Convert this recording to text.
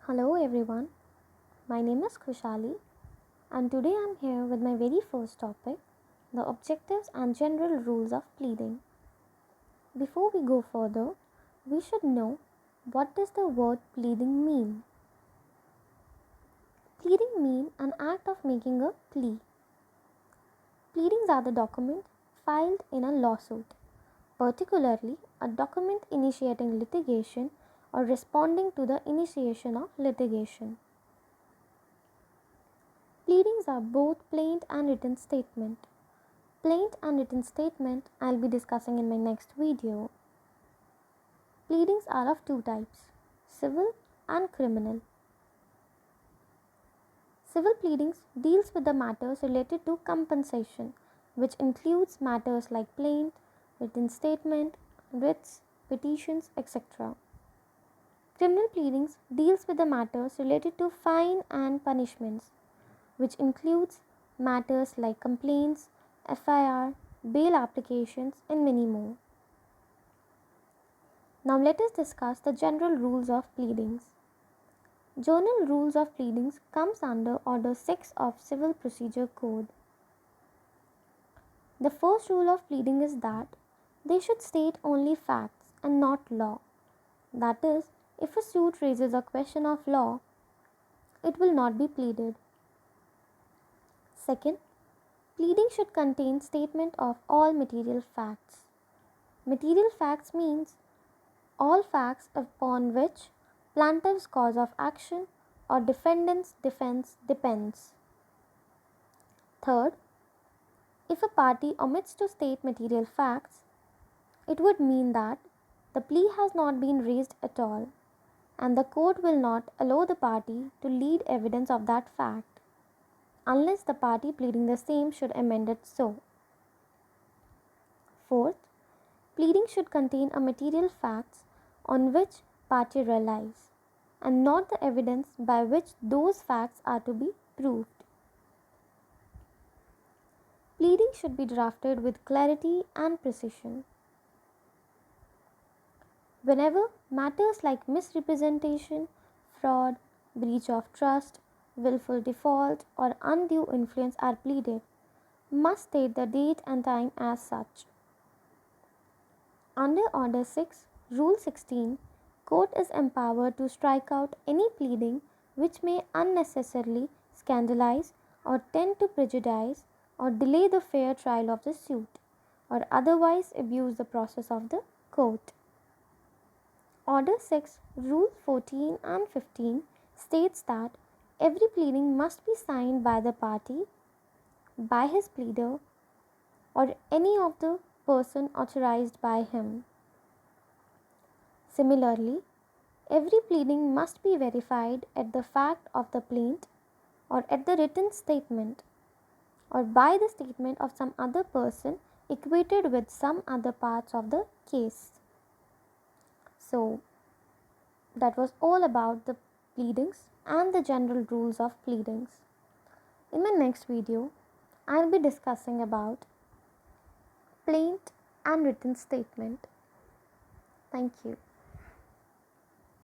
Hello everyone, my name is Khushali and today I'm here with my very first topic, the objectives and general rules of pleading. Before we go further, we should know what does the word pleading mean. Pleading means an act of making a plea. Pleadings are the document filed in a lawsuit, particularly a document initiating litigation or responding to the initiation of litigation. Pleadings are both plain and written statement. Plain and written statement I'll be discussing in my next video. Pleadings are of two types, civil and criminal. Civil pleadings deals with the matters related to compensation, which includes matters like plaint, written statement, writs, petitions, etc. Criminal pleadings deals with the matters related to fine and punishments, which includes matters like complaints, FIR, bail applications, and many more. Now let us discuss the general rules of pleadings. General rules of pleadings comes under Order 6 of Civil Procedure Code. The first rule of pleading is that they should state only facts and not law. That is, if a suit raises a question of law, it will not be pleaded. Second, pleading should contain statement of all material facts. Material facts means all facts upon which plaintiff's cause of action or defendant's defense depends. Third, if a party omits to state material facts, it would mean that the plea has not been raised at all, and the court will not allow the party to lead evidence of that fact, unless the party pleading the same should amend it so. Fourth, pleading should contain a material facts on which party relies, and not the evidence by which those facts are to be proved. Pleading should be drafted with clarity and precision. Whenever matters like misrepresentation, fraud, breach of trust, willful default, or undue influence are pleaded, must state the date and time as such. Under Order 6, Rule 16, Court is empowered to strike out any pleading which may unnecessarily scandalize or tend to prejudice or delay the fair trial of the suit, or otherwise abuse the process of the court. Order 6, Rule 14 and 15 states that every pleading must be signed by the party, by his pleader, or any of the person authorized by him. Similarly, every pleading must be verified at the fact of the plaint or at the written statement or by the statement of some other person equated with some other parts of the case. So, that was all about the pleadings and the general rules of pleadings. In my next video, I will be discussing about plaint and written statement. Thank you.